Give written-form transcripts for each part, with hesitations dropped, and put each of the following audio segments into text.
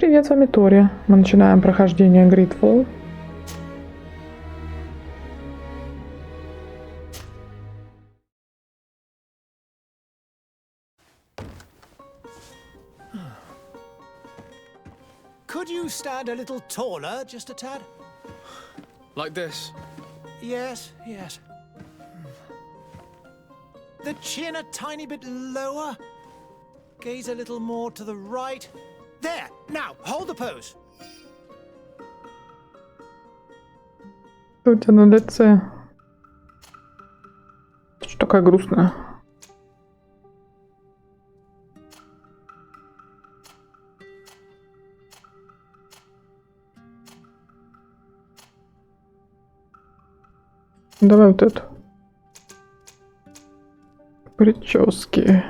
привет, с вами Тори. Мы начинаем прохождение GreedFall. Could you stand a little taller, just a tad? Like this? Yes, yes. The chin a tiny bit lower. Gaze a little more to the right. There! Now, hold the pose. Что у тебя на лице? Что такая грустная? Давай вот эту. Прически.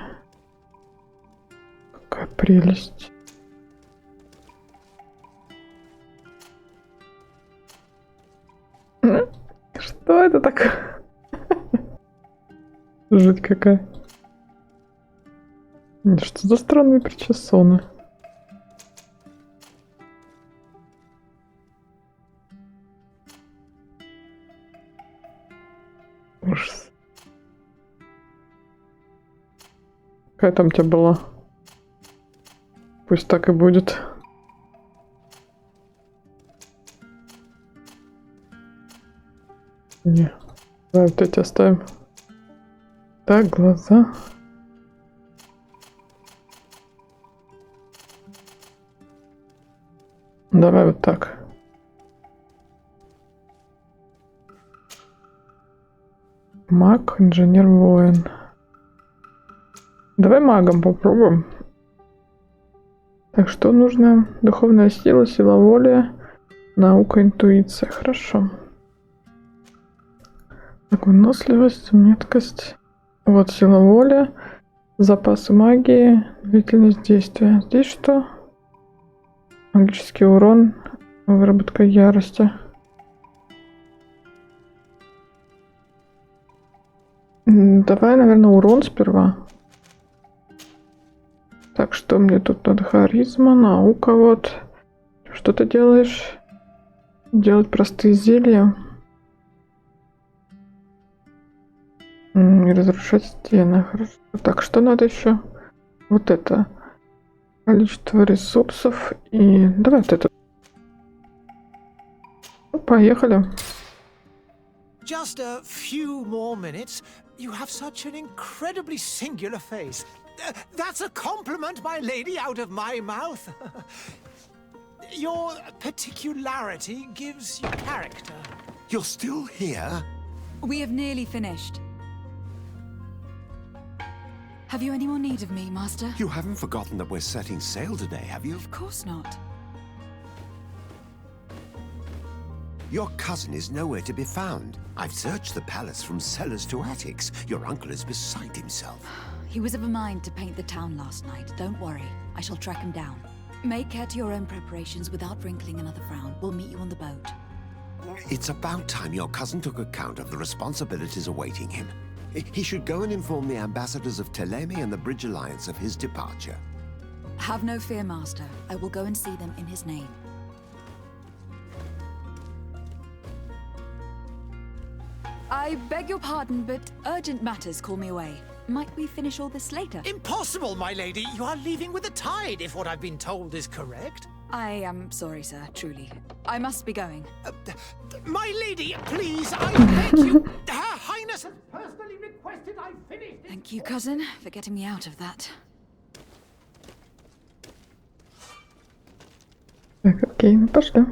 Какая прелесть. Что это такое? Жуть какая. Что за странные причесоны? Ужас. Какая там у тебя была? Пусть так и будет. Не. Давай вот эти оставим. Так, глаза. Давай вот так. Маг, инженер, воин. Давай магом попробуем. Так, что нужно? Духовная сила, сила воли, наука, интуиция. Хорошо. Так, выносливость, меткость. Вот сила воли, запасы магии, длительность действия. Здесь что? Магический урон, выработка ярости. Давай, наверное, урон сперва. Так, что мне тут надо? Харизма, наука, вот. Что ты делаешь? Делать простые зелья. И разрушать стены. Хорошо. Так, что надо еще? Вот это. Количество ресурсов. И давай вот это. Ну, поехали. Just a few more minutes. You have such an incredibly singular face. That's a compliment, my lady, out of my mouth. Your particularity gives you character. You're still here? We have nearly finished. Have you any more need of me, Master? You haven't forgotten that we're setting sail today, have you? Of course not. Your cousin is nowhere to be found. I've searched the palace from cellars to attics. Your uncle is beside himself. He was of a mind to paint the town last night. Don't worry. I shall track him down. Make care to your own preparations without wrinkling another frown. We'll meet you on the boat. It's about time your cousin took account of the responsibilities awaiting him. He should go and inform the ambassadors of Telemi and the Bridge Alliance of his departure. Have no fear, Master. I will go and see them in his name. I beg your pardon, but urgent matters call me away. Might we finish all this later? Impossible, my lady. You are leaving with the tide, if what I've been told is correct. I am sorry, sir, truly. I must be going. My lady, please, I beg you. Her Highness has personally requested I finish this. Thank you, cousin, for getting me out of that. Так, окей, ну пошли.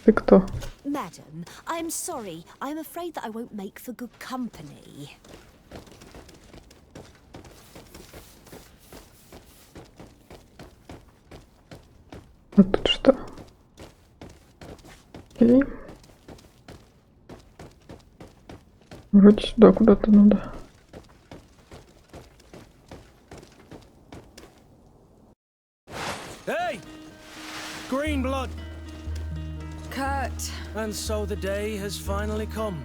Ты кто? Madam, I'm sorry. I'm afraid that I won't make for good company. А тут что? Окей. Вроде сюда куда-то надо. Hey! Green blood! Kurt. And so the day has finally come.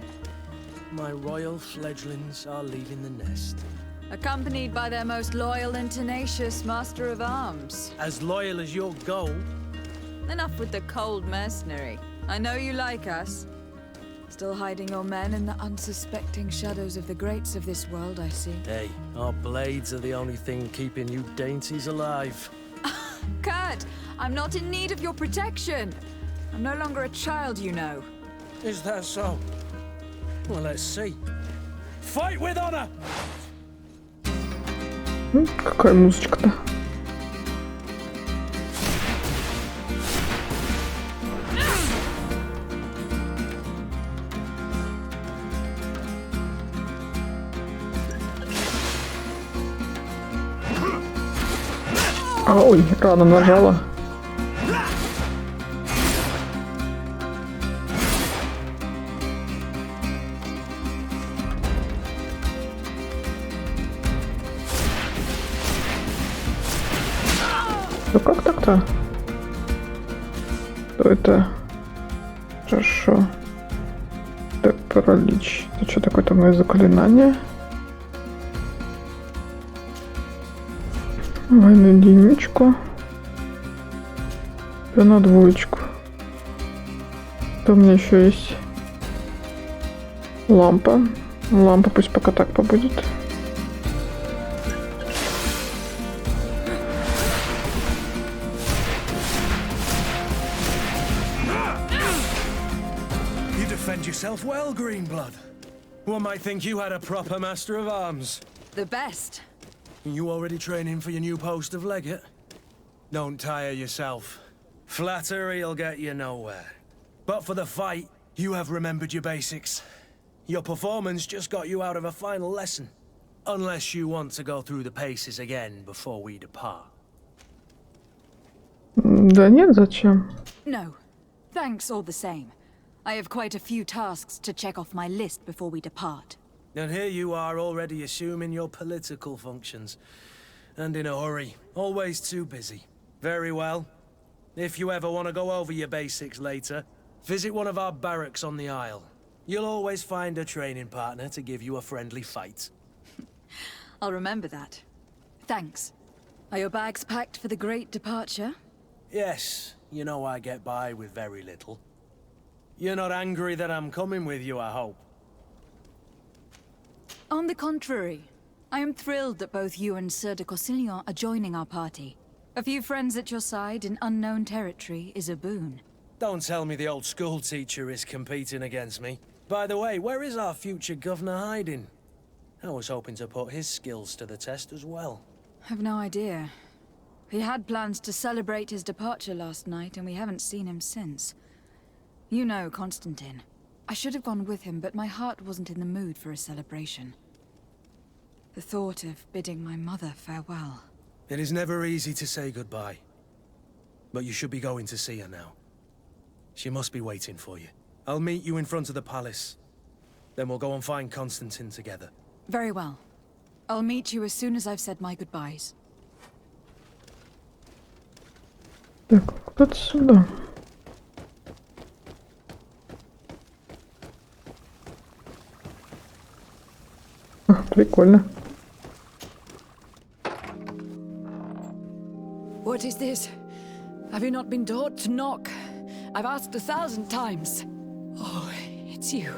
My royal fledglings are leaving the nest. accompanied by their most loyal and tenacious master of arms. As loyal as your gold. Enough with the cold mercenary. I know you like us. Still hiding your men in the unsuspecting shadows of the greats of this world, I see. Hey, our blades are the only thing keeping you dainties alive. Kurt, I'm not in need of your protection. I'm no longer a child, you know. Is that so? Well, let's see. Fight with honor! Какая музычка-то? Ой, рано нажала. Ну как так-то? Что это? Хорошо. Так, паралич. Это что такое-то мое заклинание? Войну единичку. На двоечку. То у меня еще есть лампа. Лампа пусть пока так побудет. You defend yourself well, Greenblood. One might think you had a proper master of arms. The best. You already training for your new post of legate? Don't tire yourself. Flattery'll get you nowhere. But for the fight, you have remembered your basics. Your performance just got you out of a final lesson. Unless you want to go through the paces again before we depart. Да нет, зачем? No. Thanks all the same. I have quite a few tasks to check off my list before we depart. And here you are already assuming your political functions. And in a hurry. Always too busy. Very well. If you ever want to go over your basics later, visit one of our barracks on the Isle. You'll always find a training partner to give you a friendly fight. I'll remember that. Thanks. Are your bags packed for the great departure? Yes, you know I get by with very little. You're not angry that I'm coming with you, I hope. On the contrary, I am thrilled that both you and Sir de Corsillon are joining our party. A few friends at your side in unknown territory is a boon. Don't tell me the old school teacher is competing against me. By the way, where is our future governor hiding? I was hoping to put his skills to the test as well. I've no idea. He had plans to celebrate his departure last night, and we haven't seen him since. You know Constantine. I should have gone with him, but my heart wasn't in the mood for a celebration. The thought of bidding my mother farewell. It is never easy to say goodbye. But you should be going to see her now. She must be waiting for you. I'll meet you in front of the palace. Then we'll go and find Constantine together. Very well. I'll meet you as soon as I've said my goodbyes. Так, куда-то сюда. Прикольно. What is this? Have you not been taught to knock? I've asked 1,000 times. Oh, it's you,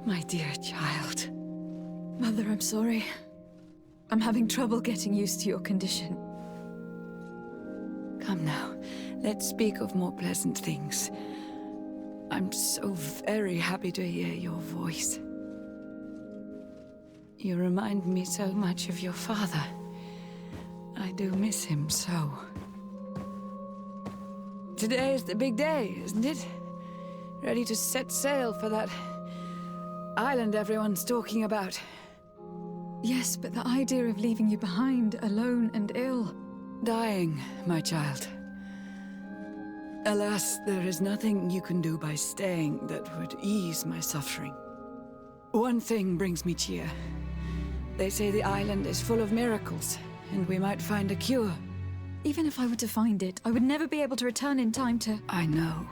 my dear child. Mother, I'm sorry. I'm having trouble getting used to your condition. Come now, let's speak of more pleasant things. I'm so very happy to hear your voice. You remind me so much of your father. I do miss him so. Today is the big day, isn't it? Ready to set sail for that island everyone's talking about. Yes, but the idea of leaving you behind, alone and ill. Dying, my child. Alas, there is nothing you can do by staying that would ease my suffering. One thing brings me cheer. They say the island is full of miracles, and we might find a cure. Even if I were to find it, I would never be able to return in time to... I know.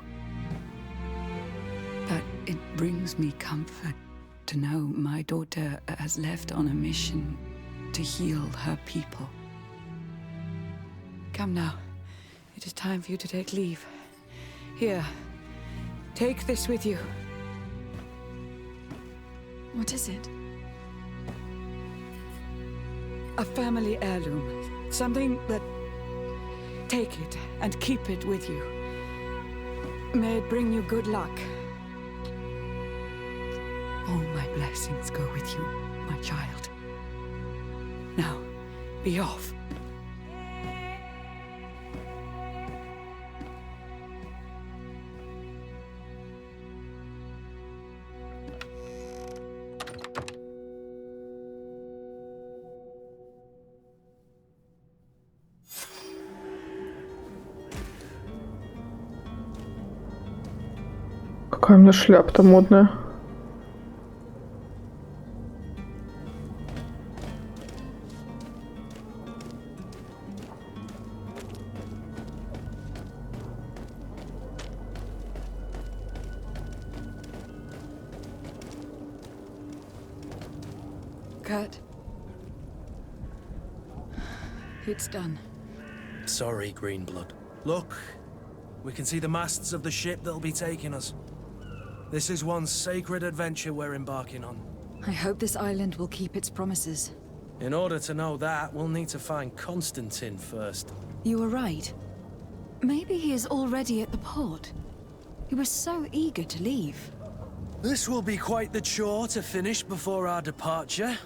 But it brings me comfort to know my daughter has left on a mission to heal her people. Come now. It is time for you to take leave. Here, take this with you. What is it? A family heirloom. Something that... Take it and keep it with you. May it bring you good luck. All my blessings go with you, my child. Now, be off. Какая у меня шляпа-то модная. Kurt. It's done. Sorry, Greenblood. Look, we can see the masts of the ship that'll be taking us. This is one sacred adventure we're embarking on. I hope this island will keep its promises. In order to know that, we'll need to find Constantine first. You were right. Maybe he is already at the port. He was so eager to leave. This will be quite the chore to finish before our departure.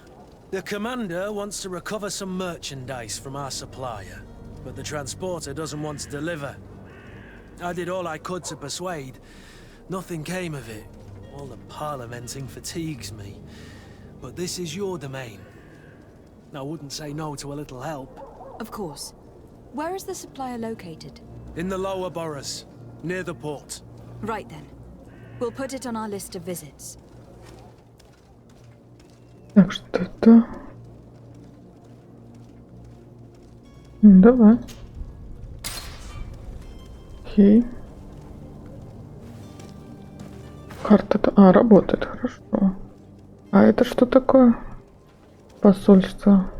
The commander wants to recover some merchandise from our supplier, but the transporter doesn't want to deliver. I did all I could to persuade. Nothing came of it. All the parliamenting fatigues me. But this is your domain. I wouldn't say no to a little help. Of course. Where is the supplier located? In the lower boroughs, near the port. Right then. We'll put it on our list of visits. Так, что это? Давай. Окей. Карта-то... А, работает, хорошо. А это что такое? Посольство.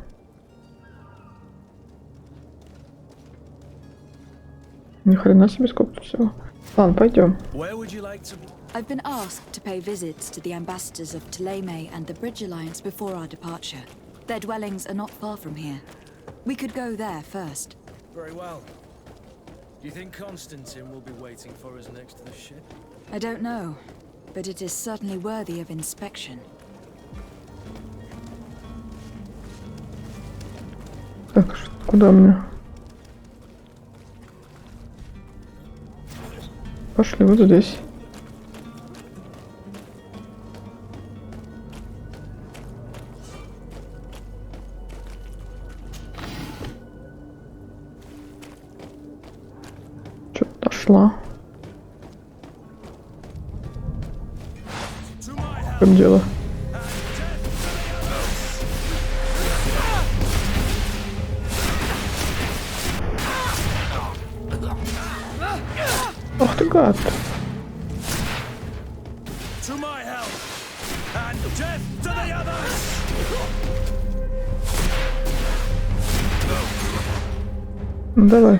Ни хрена себе, сколько тут всего. Ладно, пойдем. I've been asked to pay visits to the ambassadors of Ptolemy and the Bridge Alliance before our departure. Their dwellings are not far from here. We could go there first. Very well. Do you think Constantine will be waiting for us next to the ship? I don't know, but it is certainly worthy of inspection. Так, куда мне? Пошли вот здесь. Что-то нашла. Как дело? Ах ты гад! Ну давай.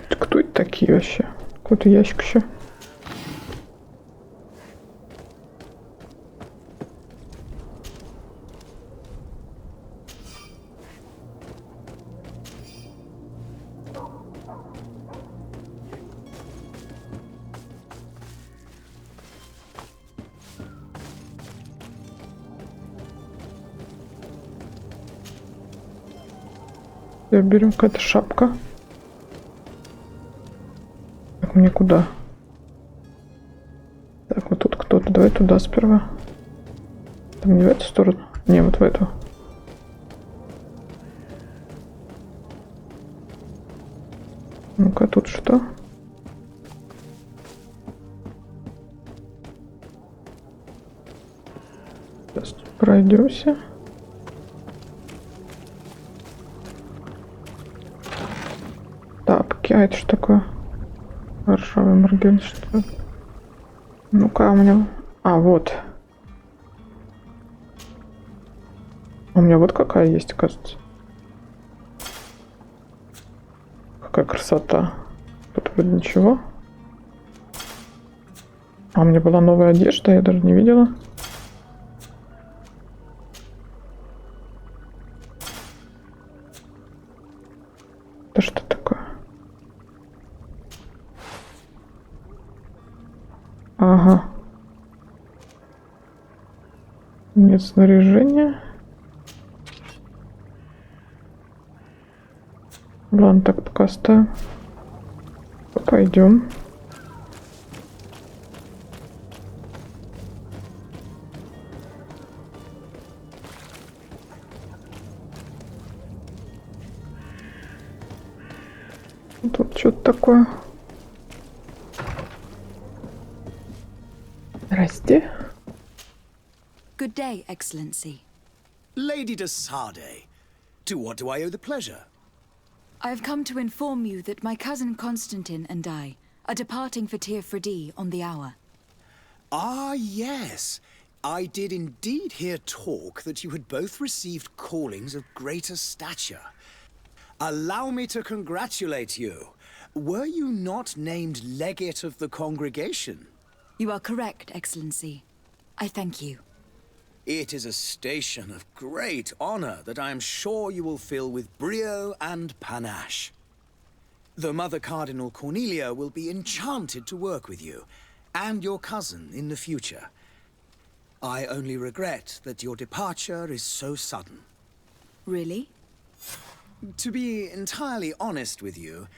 Кто это такие вообще? Какой-то ящик еще. Берем какая-то шапка. Так, мне куда? Так, вот тут кто-то. Давай туда сперва. Там не в эту сторону. Не, вот в эту. Ну-ка, тут что? Сейчас пройдемся. Тапки. А это что такое? Ржавый Моргенштерн. Ну-ка, у меня... А, вот. У меня вот какая есть, кажется. Какая красота. Тут вроде ничего. А у меня была новая одежда, я даже не видела. Это что такое? Ага. Нет снаряжения. Ладно, так пока оставим. Пойдем. Тут что-то такое. Здрасте. Good day, Excellency. Lady de Sarde, to what do I owe the pleasure? I have come to inform you that my cousin Constantine and I are departing for Tir Fredi on the hour. Ah, yes. I did indeed hear talk that you had both received callings of greater stature. Allow me to congratulate you. Were you not named legate of the congregation? You are correct, Excellency. I thank you. It is a station of great honor that I am sure you will fill with brio and panache. The Mother Cardinal Cornelia will be enchanted to work with you, and your cousin in the future. I only regret that your departure is so sudden. Really? To be entirely honest with you,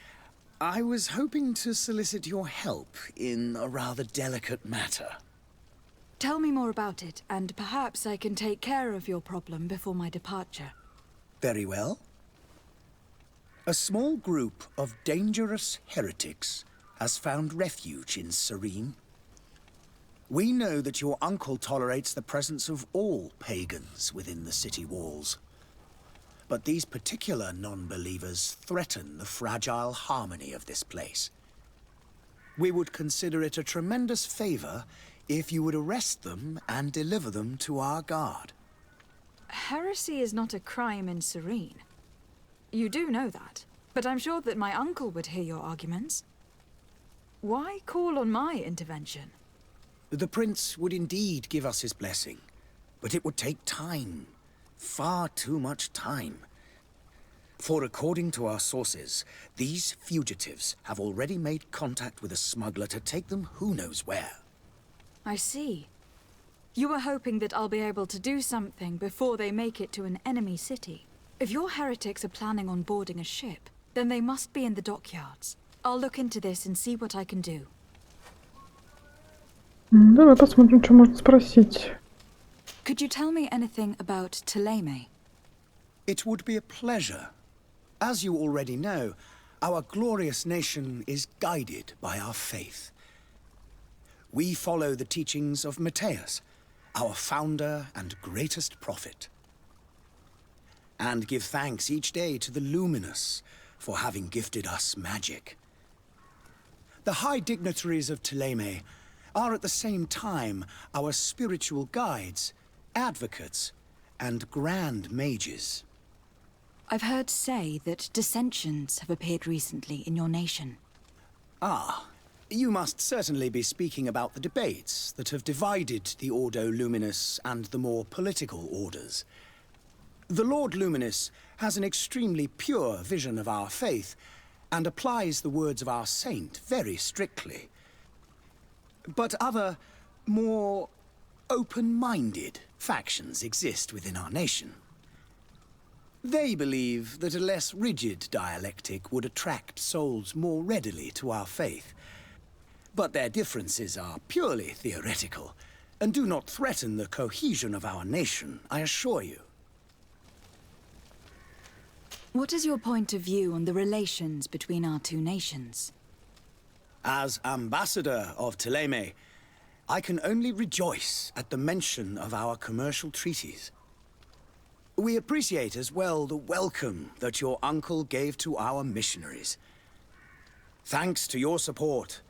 I was hoping to solicit your help in a rather delicate matter. Tell me more about it, and perhaps I can take care of your problem before my departure. Very well. A small group of dangerous heretics has found refuge in Serene. We know that your uncle tolerates the presence of all pagans within the city walls. But these particular non-believers threaten the fragile harmony of this place. We would consider it a tremendous favor if you would arrest them and deliver them to our guard. Heresy is not a crime in Serene. You do know that, but I'm sure that my uncle would hear your arguments. Why call on my intervention? The prince would indeed give us his blessing, but it would take time. Far too much time. For according to our sources, these fugitives have already made contact with a smuggler to take them who knows where. I see. You were hoping that I'll be able to do something before they make it to an enemy city. If your heretics are planning on boarding a ship, then they must be in the dockyards. I'll look into this and see what I can do. Давай посмотрим, что можно спросить. Could you tell me anything about Thélème? It would be a pleasure. As you already know, our glorious nation is guided by our faith. We follow the teachings of Matthias, our founder and greatest prophet, and give thanks each day to the Luminous for having gifted us magic. The high dignitaries of Thélème are at the same time our spiritual guides, advocates, and grand mages. I've heard say that dissensions have appeared recently in your nation. Ah, you must certainly be speaking about the debates that have divided the Ordo Luminous and the more political orders. The Lord Luminous has an extremely pure vision of our faith and applies the words of our saint very strictly. But other, more open-minded factions exist within our nation. They believe that a less rigid dialectic would attract souls more readily to our faith. But their differences are purely theoretical, and do not threaten the cohesion of our nation, I assure you. What is your point of view on the relations between our two nations? As ambassador of Thélème, I can only rejoice at the mention of our commercial treaties. We appreciate as well the welcome that your uncle gave to our missionaries. Thanks to your support,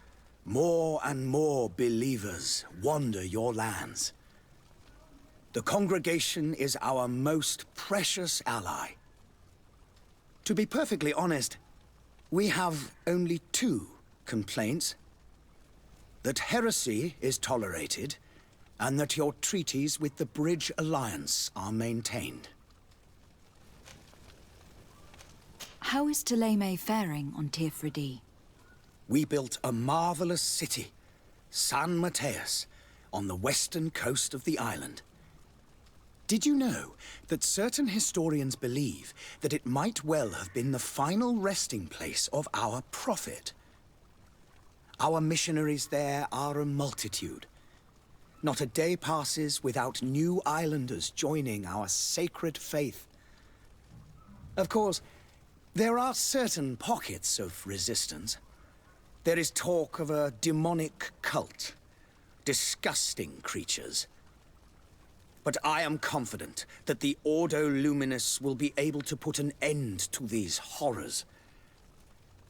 more and more believers wander your lands. The congregation is our most precious ally. To be perfectly honest, we have only 2 complaints. That heresy is tolerated, and that your treaties with the Bridge Alliance are maintained. How is Thélème faring on Tirfredi? We built a marvelous city, San Mateus, on the western coast of the island. Did you know that certain historians believe that it might well have been the final resting place of our prophet? Our missionaries there are a multitude. Not a day passes without new islanders joining our sacred faith. Of course, there are certain pockets of resistance. There is talk of a demonic cult. Disgusting creatures. But I am confident that the Ordo Luminus will be able to put an end to these horrors.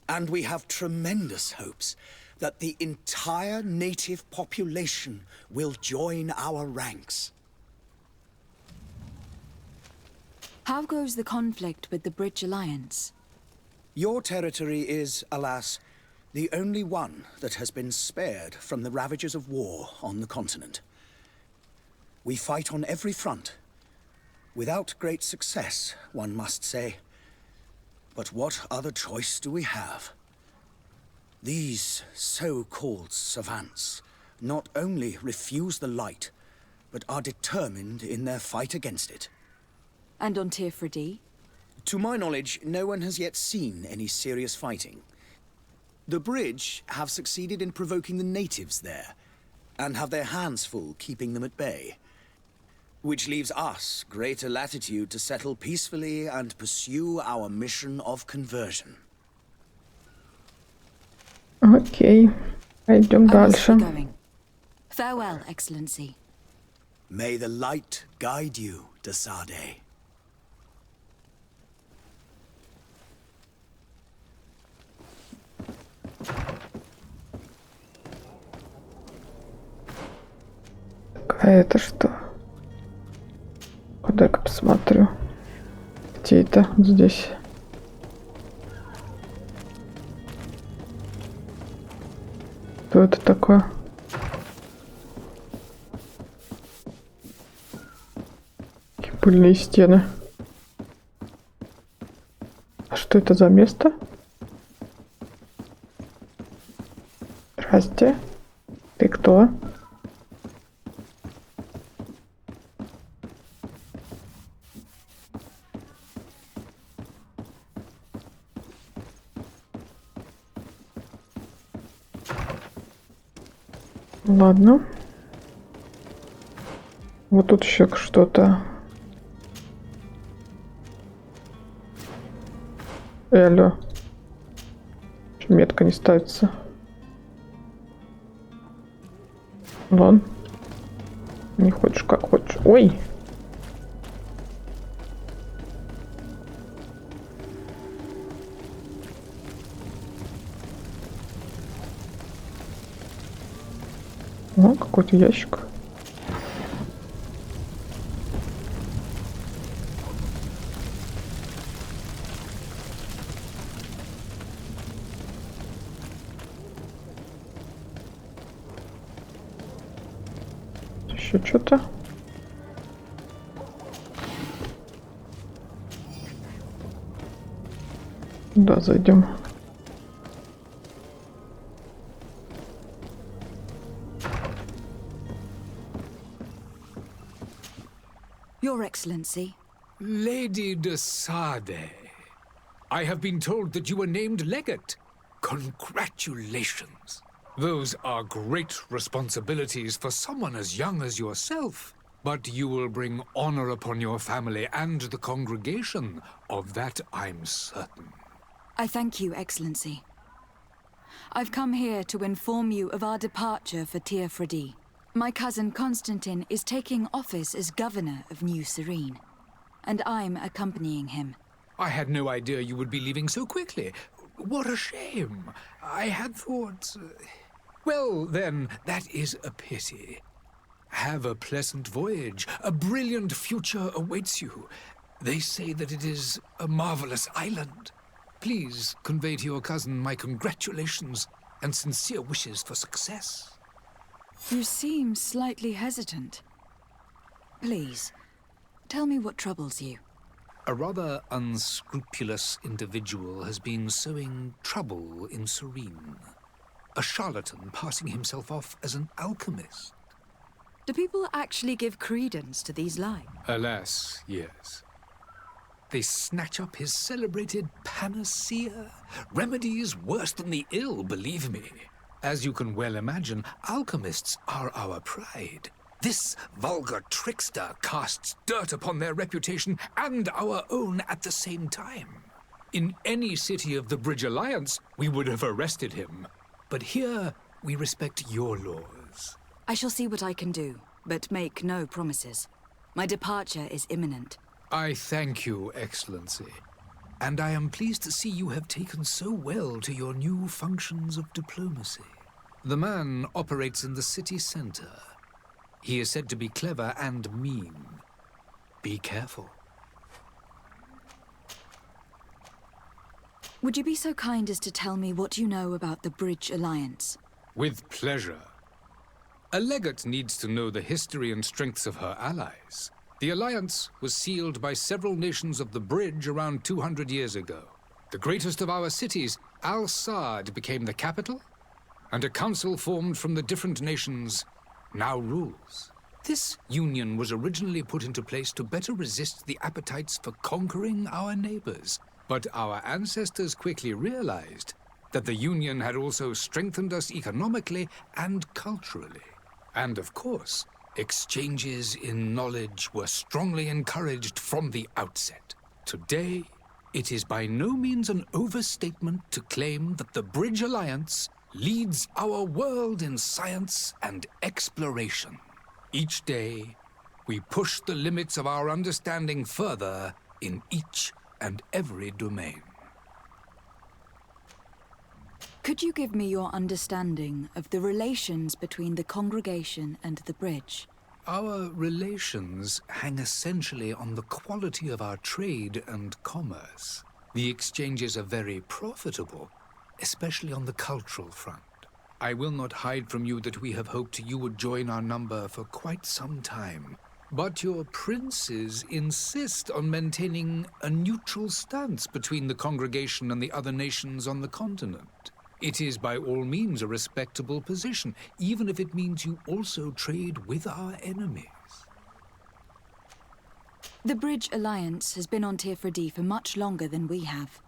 And we have tremendous hopes that the entire native population will join our ranks. How goes the conflict with the Bridge Alliance? Your territory is, alas, the only one that has been spared from the ravages of war on the continent. We fight on every front. Without great success, one must say. But what other choice do we have? These so-called savants not only refuse the light, but are determined in their fight against it. And on Tirfredi? To my knowledge, no one has yet seen any serious fighting. The Bridge have succeeded in provoking the natives there, and have their hands full keeping them at bay. Which leaves us greater latitude to settle peacefully and pursue our mission of conversion. Окей, пойдем I must be дальше. going. Farewell, Excellency. May the light guide you, de Sade. А это что? Дай-ка посмотрю. Где это? Здесь. Что это такое? Какие пыльные стены. А что это за место? Здрасте. Ты кто? Ладно. Вот тут еще что-то. Алло. Чё метка не ставится? Ладно. Не хочешь, как хочешь. Ой! О, какой-то ящик. Еще что-то. Да, зайдем. Your Excellency. Lady de Sade, I have been told that you were named legate. Congratulations. Those are great responsibilities for someone as young as yourself. But you will bring honor upon your family and the congregation. Of that I'm certain. I thank you, Excellency. I've come here to inform you of our departure for Tirfredi. My cousin Constantine is taking office as governor of New Serene, and I'm accompanying him. I had no idea you would be leaving so quickly. What a shame. I had thought... Well, then, that is a pity. Have a pleasant voyage. A brilliant future awaits you. They say that it is a marvelous island. Please convey to your cousin my congratulations and sincere wishes for success. You seem slightly hesitant. Please, tell me what troubles you. A rather unscrupulous individual has been sowing trouble in Serene. A charlatan passing himself off as an alchemist. Do people actually give credence to these lies? Alas, yes. They snatch up his celebrated panacea. Remedies worse than the ill, believe me. As you can well imagine, alchemists are our pride. This vulgar trickster casts dirt upon their reputation and our own at the same time. In any city of the Bridge Alliance, we would have arrested him. But here, we respect your laws. I shall see what I can do, but make no promises. My departure is imminent. I thank you, Excellency. And I am pleased to see you have taken so well to your new functions of diplomacy. The man operates in the city center. He is said to be clever and mean. Be careful. Would you be so kind as to tell me what you know about the Bridge Alliance? With pleasure. A legate needs to know the history and strengths of her allies. The alliance was sealed by several nations of the Bridge around 200 years ago. The greatest of our cities, Al-Saad, became the capital, and a council formed from the different nations now rules. This union was originally put into place to better resist the appetites for conquering our neighbors. But our ancestors quickly realized that the union had also strengthened us economically and culturally. And of course, exchanges in knowledge were strongly encouraged from the outset. Today, it is by no means an overstatement to claim that the Bridge Alliance leads our world in science and exploration. Each day, we push the limits of our understanding further in each and every domain. Could you give me your understanding of the relations between the congregation and the Bridge? Our relations hang essentially on the quality of our trade and commerce. The exchanges are very profitable, especially on the cultural front. I will not hide from you that we have hoped you would join our number for quite some time. But your princes insist on maintaining a neutral stance between the congregation and the other nations on the continent. It is by all means a respectable position, even if it means you also trade with our enemies. The Bridge Alliance has been on Tifredi for much longer than we have.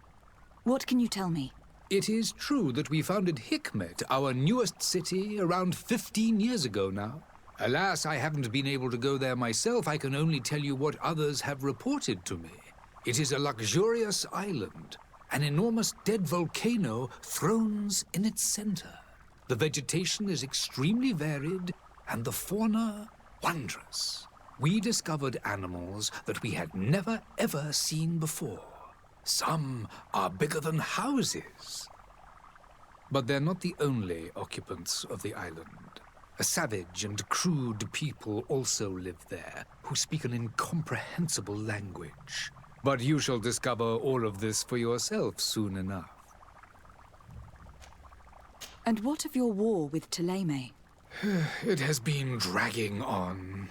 What can you tell me? It is true that we founded Hikmet, our newest city, around 15 years ago now. Alas, I haven't been able to go there myself. I can only tell you what others have reported to me. It is a luxurious island. An enormous dead volcano thrones in its center. The vegetation is extremely varied, and the fauna wondrous. We discovered animals that we had never ever seen before. Some are bigger than houses. But they're not the only occupants of the island. A savage and crude people also live there, who speak an incomprehensible language. But you shall discover all of this for yourself soon enough. And what of your war with Ptolemy? It has been dragging on.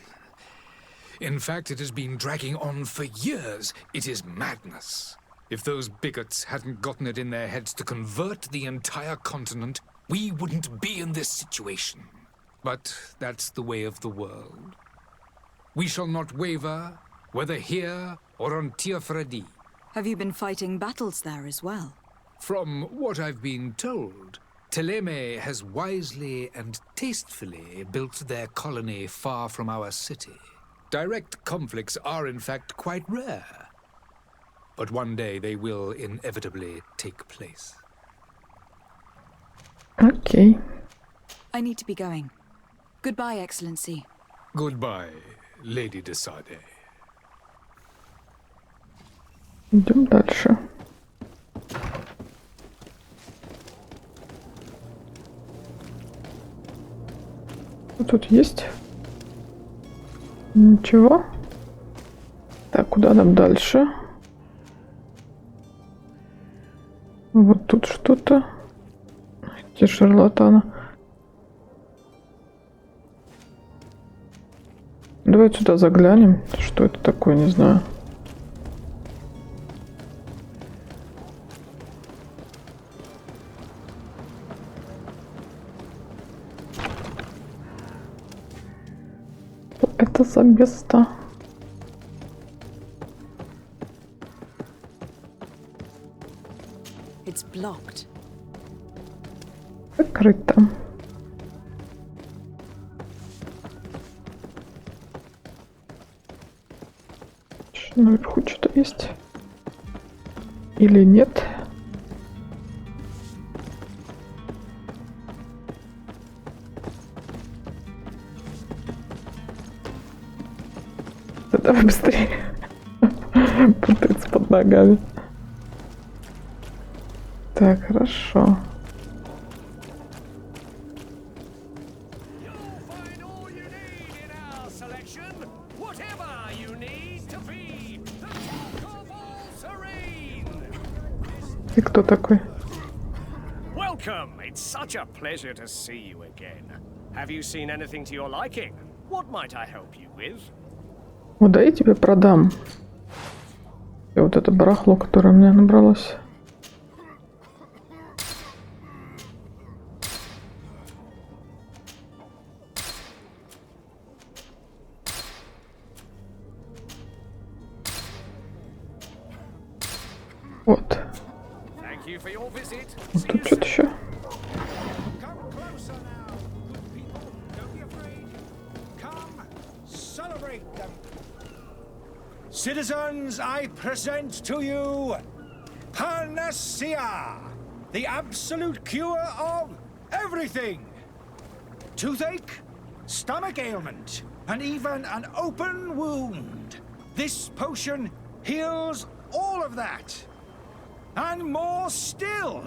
In fact, it has been dragging on for years. It is madness. If those bigots hadn't gotten it in their heads to convert the entire continent, we wouldn't be in this situation. But that's the way of the world. We shall not waver, whether here or on Tifredi. Have you been fighting battles there as well? From what I've been told, Ptolemy has wisely and tastefully built their colony far from our city. Direct conflicts are in fact quite rare. But one day they will inevitably take place. Окей. I need to be going. Goodbye, Excellency. Goodbye, Lady de Sade. Идем дальше. Что тут есть? Ничего. Так, куда нам дальше? Вот тут что-то. Эти шарлатаны. Давай сюда заглянем. Что это такое, не знаю. Что это за место? It's blocked. Закрыто. Наверху что-то есть? Или нет? Да давай быстрее. Путается под ногами. Так, хорошо. Ты кто такой? Welcome. It's such a pleasure to see you again. Have you seen anything to your liking? What might I help you with? Вот да, я тебе продам. И вот это барахло, которое у меня набралось. Вот. Вот тут что-то еще. Citizens, I present to you Panacea, the absolute cure of everything. Toothache, stomach ailment, and even an open wound. This potion heals all of that. And more still,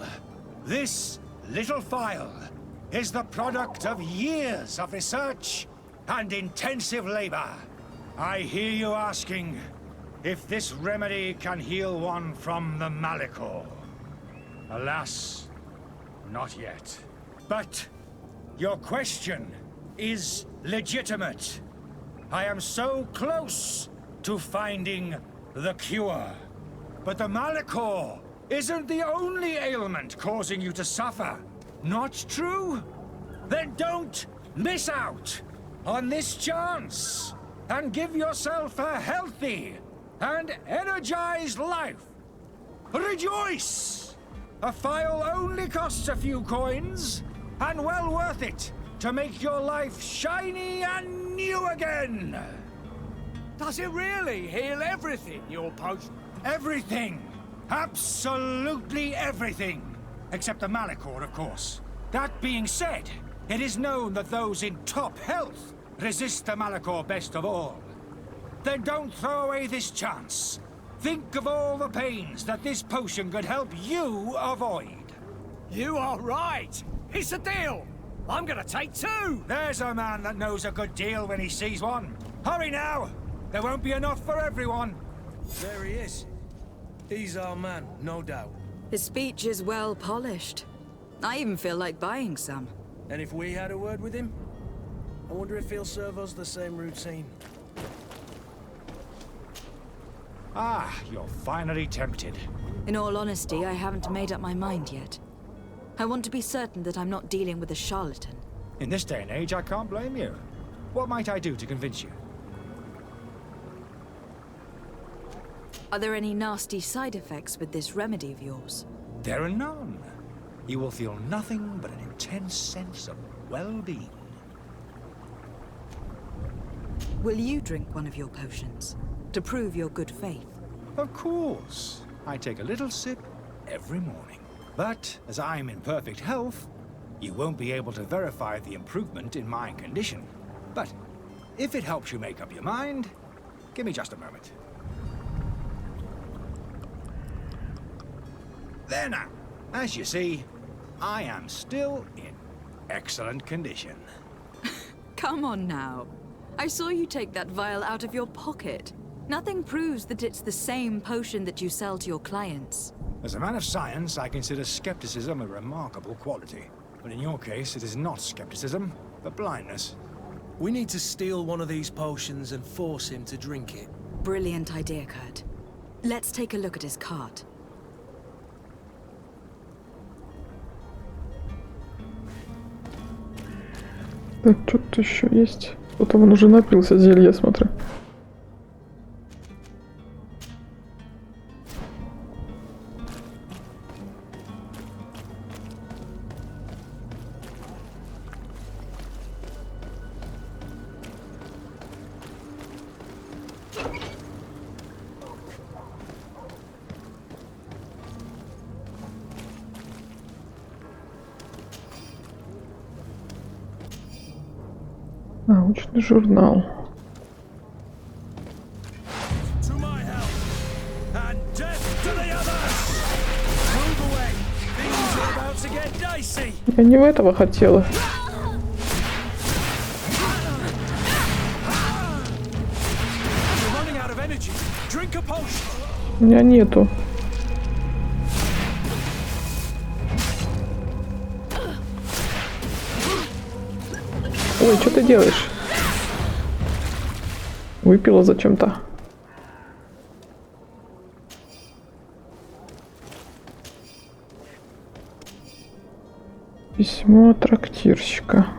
this little phial is the product of years of research and intensive labor. I hear you asking if this remedy can heal one from the Malachor. Alas, not yet. But your question is legitimate. I am so close to finding the cure. But the Malachor isn't the only ailment causing you to suffer. Not true? Then don't miss out on this chance and give yourself a healthy and energized life. Rejoice! A phial only costs a few coins, and well worth it to make your life shiny and new again. Does it really heal everything, your potion? Everything! Absolutely everything! Except the Malachor, of course. That being said, it is known that those in top health resist the Malachor best of all. Then don't throw away this chance. Think of all the pains that this potion could help you avoid. You are right. It's a deal. I'm gonna take two. There's a man that knows a good deal when he sees one. Hurry now. There won't be enough for everyone. There he is. He's our man, no doubt. His speech is well polished. I even feel like buying some. And if we had a word with him? I wonder if he'll serve us the same routine. Ah, you're finally tempted. In all honesty, I haven't made up my mind yet. I want to be certain that I'm not dealing with a charlatan. In this day and age, I can't blame you. What might I do to convince you? Are there any nasty side effects with this remedy of yours? There are none. You will feel nothing but an intense sense of well-being. Will you drink one of your potions to prove your good faith? Of course. I take a little sip every morning. But as I'm in perfect health, you won't be able to verify the improvement in my condition. But if it helps you make up your mind, give me just a moment. There now. As you see, I am still in excellent condition. Come on now. I saw you take that vial out of your pocket. Nothing proves that it's the same potion that you sell to your clients. As a man of science, I consider skepticism a remarkable quality. But in your case, it is not skepticism, but blindness. We need to steal one of these potions and force him to drink it. Brilliant idea, Kurt. Let's take a look at his cart. Так, что-то еще есть. Кто-то вон уже напился зелья, смотрю. Научный журнал. Я не в этого хотела. У меня нету. Ой, что ты делаешь? Выпила зачем-то. Письмо трактирщика.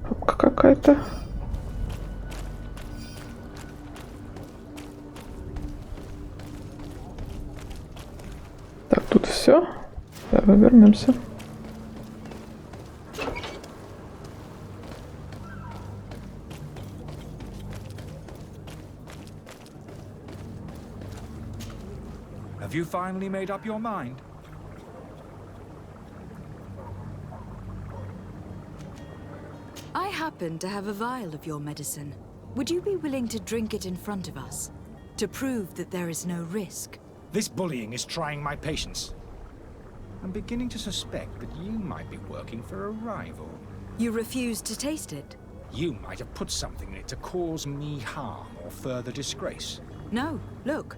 Папка какая-то. Так, тут все. Давай вернемся. Have you finally made up your mind? I happen to have a vial of your medicine. Would you be willing to drink it in front of us? To prove that there is no risk? This bullying is trying my patience. I'm beginning to suspect that you might be working for a rival. You refuse to taste it? You might have put something in it to cause me harm or further disgrace. No, look.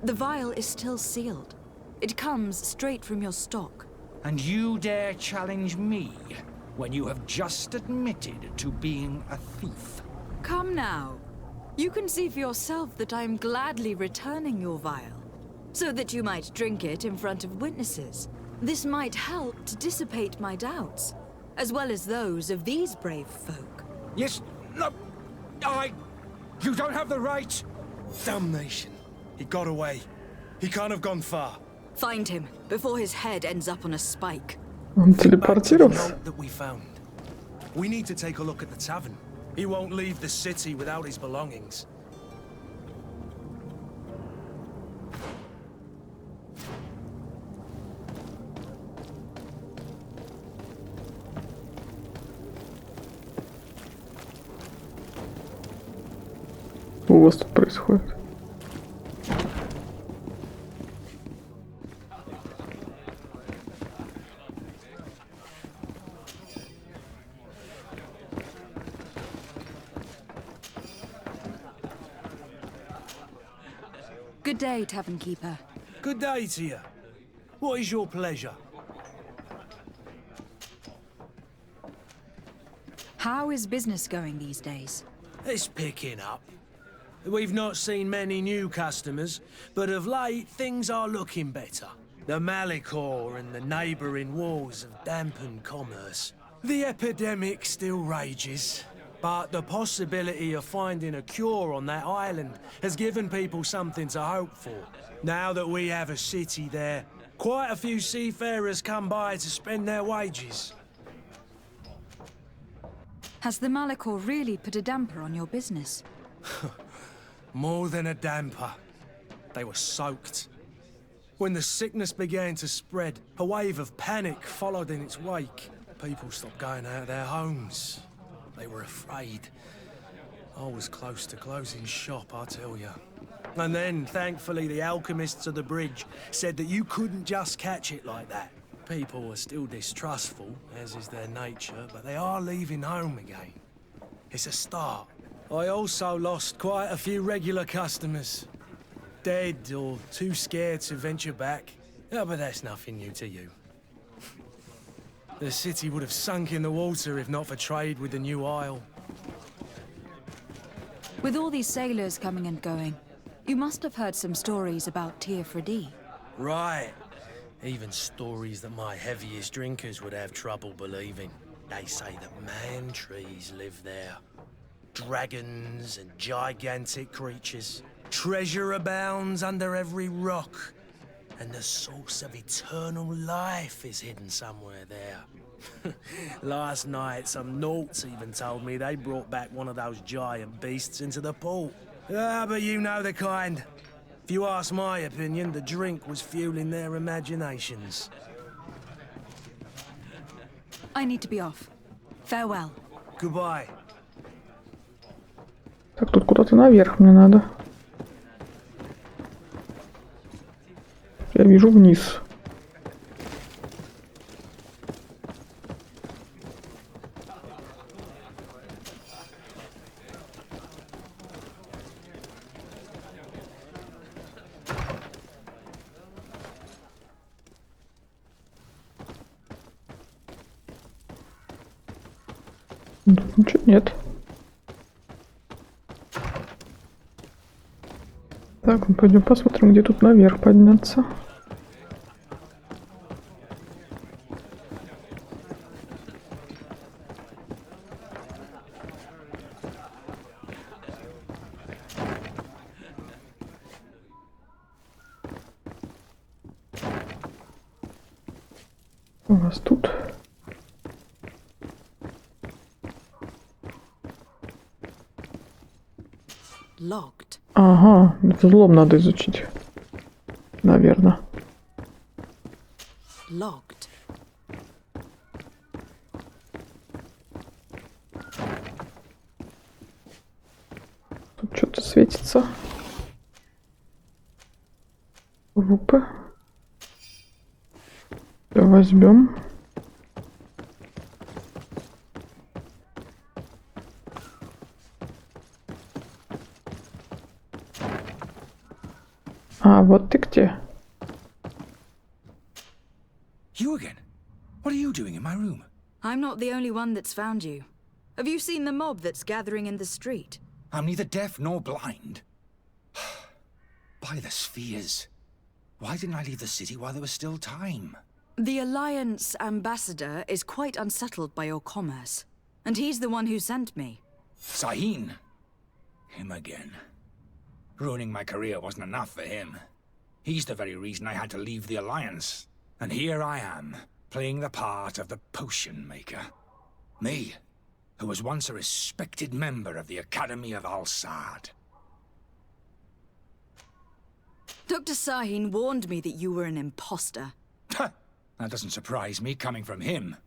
The vial is still sealed. It comes straight from your stock. And you dare challenge me when you have just admitted to being a thief? Come now. You can see for yourself that I am gladly returning your vial, so that you might drink it in front of witnesses. This might help to dissipate my doubts, as well as those of these brave folk. Yes, no, you don't have the right. Damnation. He got away. He can't have gone far. Find him before his head ends up on a spike. Он телепортировался. Note that we found. We need to take a look at the tavern. He won't leave the city without his belongings. Что у вас тут происходит? Good day, tavern keeper. Good day to you. What is your pleasure? How is business going these days? It's picking up. We've not seen many new customers, but of late things are looking better. The Malicor and the neighbouring wars have dampened commerce. The epidemic still rages, but the possibility of finding a cure on that island has given people something to hope for. Now that we have a city there, quite a few seafarers come by to spend their wages. Has the Malicor really put a damper on your business? More than a damper. They were soaked. When the sickness began to spread, a wave of panic followed in its wake. People stopped going out of their homes. They were afraid. I was close to closing shop, I tell you. And then, thankfully, the alchemists of the bridge said that you couldn't just catch it like that. People are still distrustful, as is their nature, but they are leaving home again. It's a start. I also lost quite a few regular customers. Dead or too scared to venture back. Oh, but that's nothing new to you. The city would have sunk in the water if not for trade with the new isle. With all these sailors coming and going, you must have heard some stories about Teofredi. Right. Even stories that my heaviest drinkers would have trouble believing. They say that man-trees live there. Dragons and gigantic creatures. Treasure abounds under every rock. And the source of eternal life is hidden somewhere there. Last night, some Nauts even told me they brought back one of those giant beasts into the port. Ah, but you know the kind. If you ask my opinion, the drink was fueling their imaginations. I need to be off. Farewell. Goodbye. Так, тут куда-то наверх мне надо. Я вижу вниз. Тут ничего нет. Так, мы пойдем посмотрим, где тут наверх подняться. У нас тут. Locked. Ага, взлом надо изучить. Наверное. Locked. Тут что-то светится. Лупы. Возьмем. А, вот ты где. You again? What are you doing in my room? I'm not the only one that's found you. Have you seen the mob that's gathering in the street? I'm neither deaf nor blind. By the spheres. Why didn't I leave the city while there was still time? The Alliance ambassador is quite unsettled by your commerce, and he's the one who sent me. Sahin. Him again. Ruining my career wasn't enough for him. He's the very reason I had to leave the Alliance. And here I am, playing the part of the potion maker. Me, who was once a respected member of the Academy of Al-Sad. Dr. Sahin warned me that you were an imposter. That doesn't surprise me, coming from him.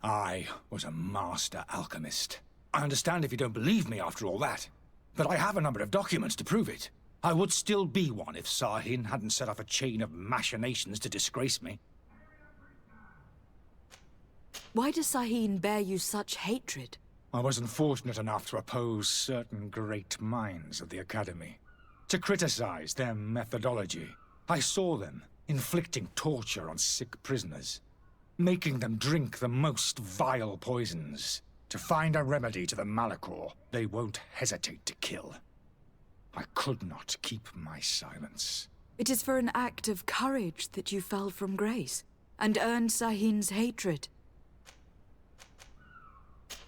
I was a master alchemist. I understand if you don't believe me after all that, but I have a number of documents to prove it. I would still be one if Sahin hadn't set off a chain of machinations to disgrace me. Why does Sahin bear you such hatred? I wasn't fortunate enough to oppose certain great minds of the Academy. To criticize their methodology. I saw them inflicting torture on sick prisoners, making them drink the most vile poisons. To find a remedy to the Malachor, they won't hesitate to kill. I could not keep my silence. It is for an act of courage that you fell from grace, and earned Sahin's hatred.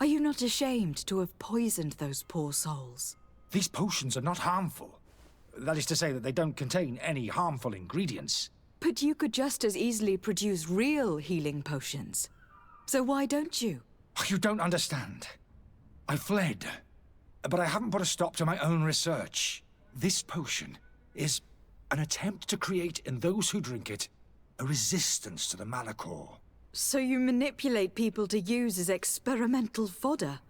Are you not ashamed to have poisoned those poor souls? These potions are not harmful. That is to say that they don't contain any harmful ingredients. But you could just as easily produce real healing potions. So why don't you? You don't understand. I fled, but I haven't put a stop to my own research. This potion is an attempt to create in those who drink it a resistance to the Malachor. So you manipulate people to use as experimental fodder?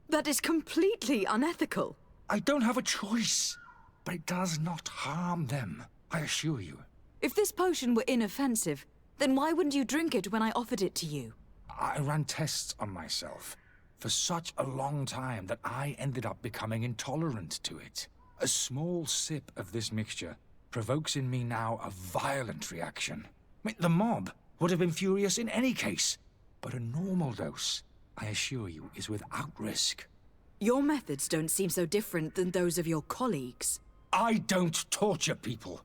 That is completely unethical. I don't have a choice, but it does not harm them, I assure you. If this potion were inoffensive, then why wouldn't you drink it when I offered it to you? I ran tests on myself for such a long time that I ended up becoming intolerant to it. A small sip of this mixture provokes in me now a violent reaction. I mean, the mob would have been furious in any case, but a normal dose, I assure you, is without risk. Your methods don't seem so different than those of your colleagues. I don't torture people.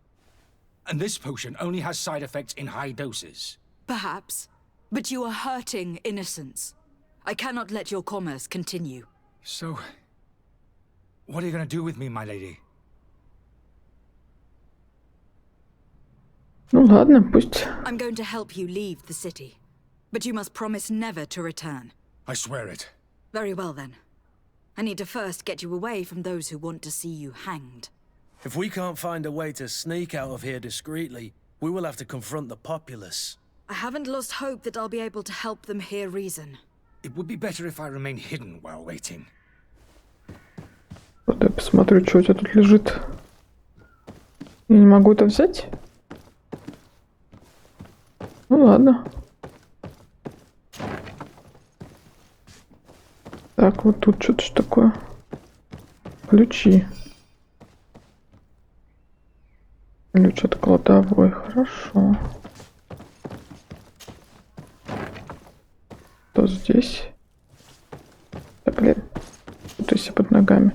And this potion only has side effects in high doses. Perhaps, but you are hurting innocents. I cannot let your commerce continue. So, what are you going to do with me, my lady? Ну ладно, пусть. I'm going to help you leave the city, but you must promise never to return. I swear it. Very well then. I need to first get you away from those who want to see you hanged. If we can't find a way to sneak out of here discreetly, we will have to confront the populace. I haven't lost hope that I'll be able to help them hear reason. It would be better if I remain hidden while waiting. Вот я посмотрю, что у тебя тут лежит. Я не могу это взять? Ну ладно. Так, вот тут что-то ж такое. Ключи. Или что-то кладовой. Хорошо. Что здесь? Да блин. Путайся под ногами.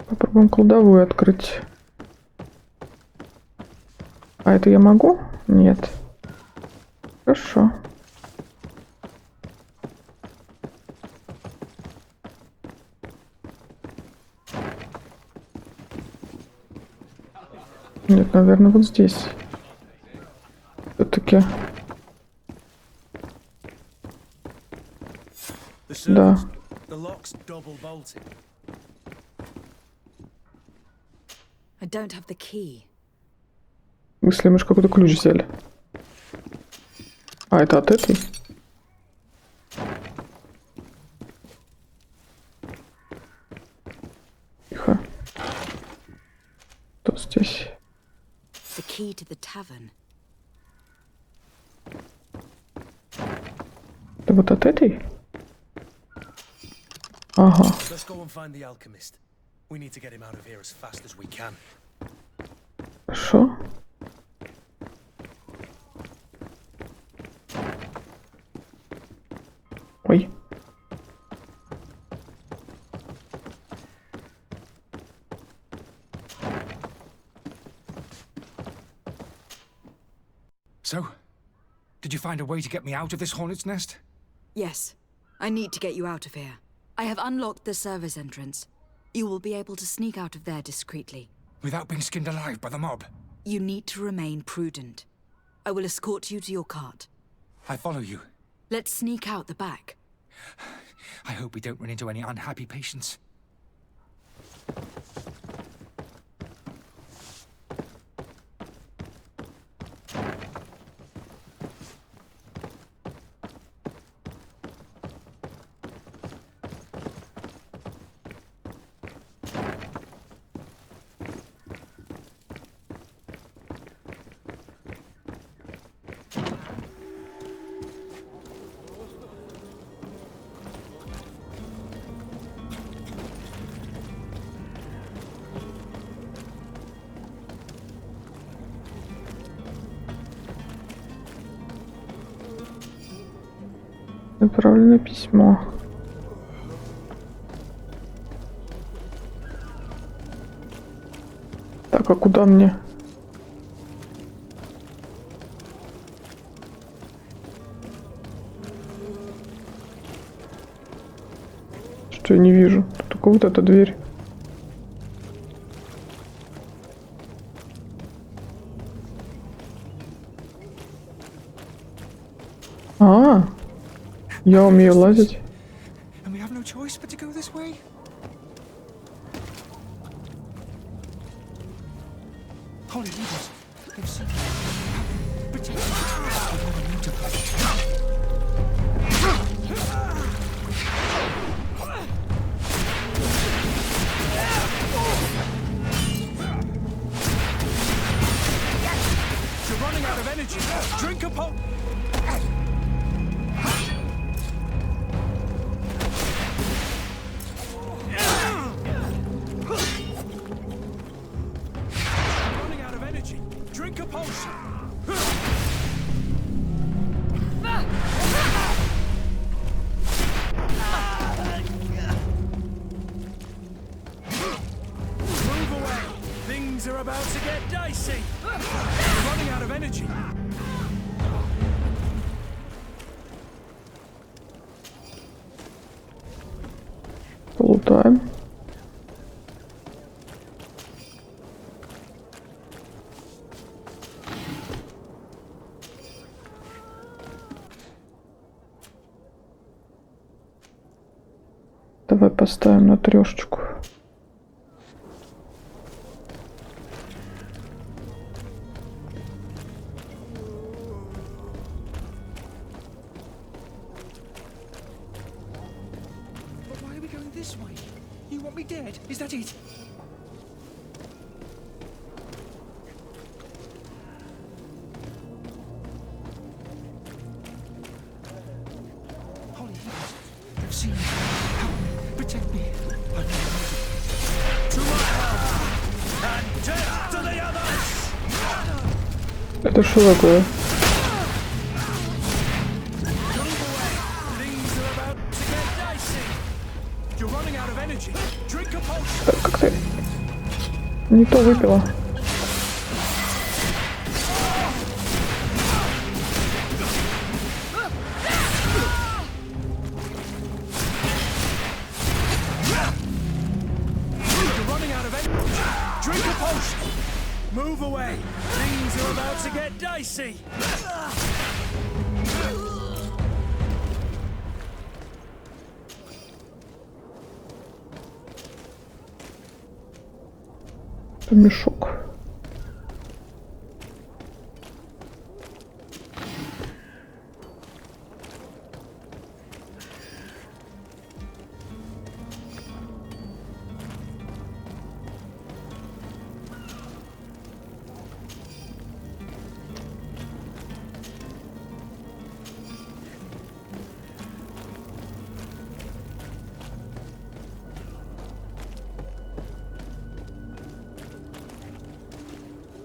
Попробуем кладовую открыть. А это я могу? Нет. Хорошо. Нет, наверное, вот здесь. Все-таки. Да. I don't have the key. Мысли, мы же какой-то ключ взяли. А, это от этой? Тихо. Что здесь? The key to the tavern. Это вот от этой? Ага. Let's go and find the alchemist. We need to get him out of here as fast as we can. Хорошо. Ой. So, did you find a way to get me out of this hornet's nest? Yes. I need to get you out of here. I have unlocked the service entrance. You will be able to sneak out of there discreetly. Without being skinned alive by the mob? You need to remain prudent. I will escort you to your cart. I follow you. Let's sneak out the back. I hope we don't run into any unhappy patients. Направлено письмо. Так, а куда мне? Что я не вижу? Тут только вот эта дверь. А, я умею лазить. And we have no choice but to go this way? Holy leaders, they've seen me. But we never need to beautifully. You're running out of energy. Drink a pot. Running out of energy. Drink a potion. Move away. Things are about to get dicey. You're running out of energy. Плутаем. Давай поставим на трешечку. But why are we going this way? You want me dead? Is that it? Holly, I've seen you. Help me. Protect me. To my help! And death to the others! Это что такое? Move away. Things are about to get dicey. You're running out of energy. Drink a potion. Так, как ты не то выпила. You're running out of energy. Drink a potion. Move away. Things are about to get dicey. Это мешок.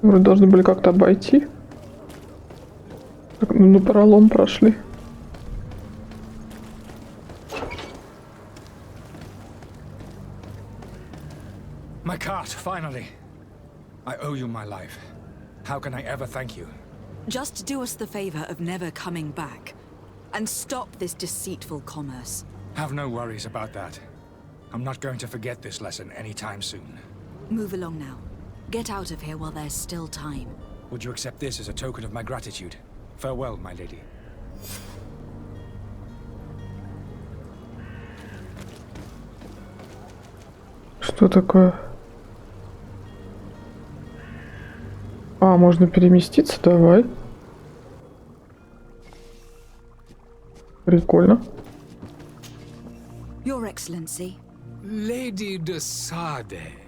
Вроде должны были как-то обойти. Так, ну, пролом прошли. My cart, finally. I owe you my life. How can I ever thank you? Just do us the favor of never coming back. And stop this deceitful commerce. Have no worries about that. I'm not going to forget this lesson anytime soon. Move along now. Get out of here while there's still time. Would you accept this as a token of my gratitude? Farewell, my lady. Что такое? А, можно переместиться? Давай. Прикольно. Your Excellency. Lady de Sade.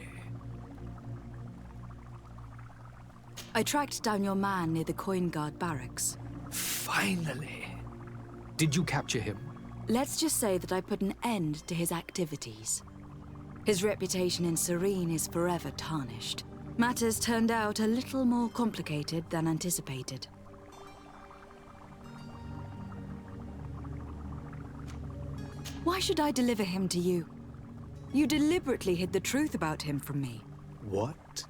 I tracked down your man near the Coin Guard barracks. Finally. Did you capture him? Let's just say that I put an end to his activities. His reputation in Serene is forever tarnished. Matters turned out a little more complicated than anticipated. Why should I deliver him to you? You deliberately hid the truth about him from me. What?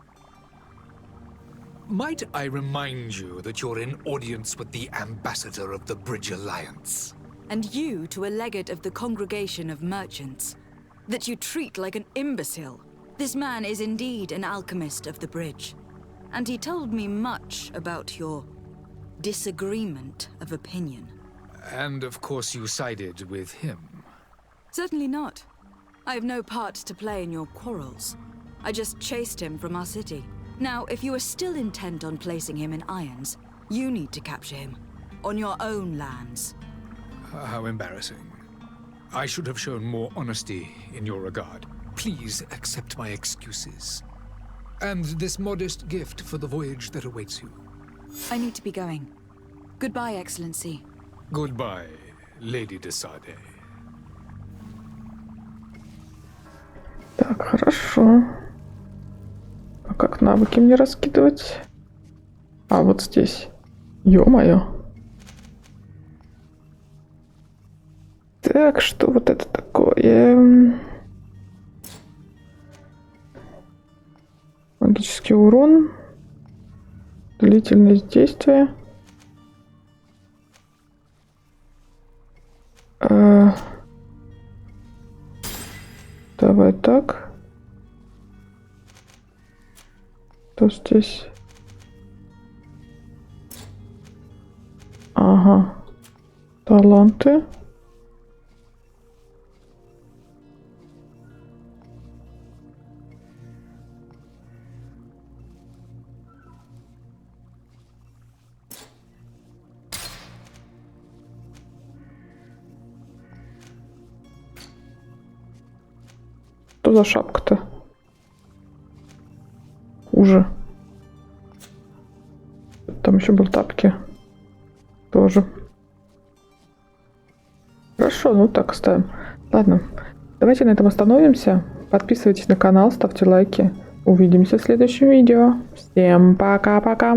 Might I remind you that you're in audience with the ambassador of the Bridge Alliance? And you to a legate of the Congregation of Merchants. That you treat like an imbecile. This man is indeed an alchemist of the Bridge. And he told me much about your disagreement of opinion. And of course you sided with him. Certainly not. I have no part to play in your quarrels. I just chased him from our city. Now, if you are still intent on placing him in irons, you need to capture him. On your own lands. How embarrassing. I should have shown more honesty in your regard. Please accept my excuses. And this modest gift for the voyage that awaits you. I need to be going. Goodbye, Excellency. Goodbye, Lady de Sade. Так, хорошо. А как навыки мне раскидывать? А, вот здесь. Ё-моё. Так, что вот это такое? Магический урон. Длительность действия. Давай так. Что здесь? Ага. Таланты. Что за шапка-то? Хуже. Там еще был тапки. Тоже. Хорошо, ну так оставим. Ладно, давайте на этом остановимся. Подписывайтесь на канал, ставьте лайки. Увидимся в следующем видео. Всем пока-пока.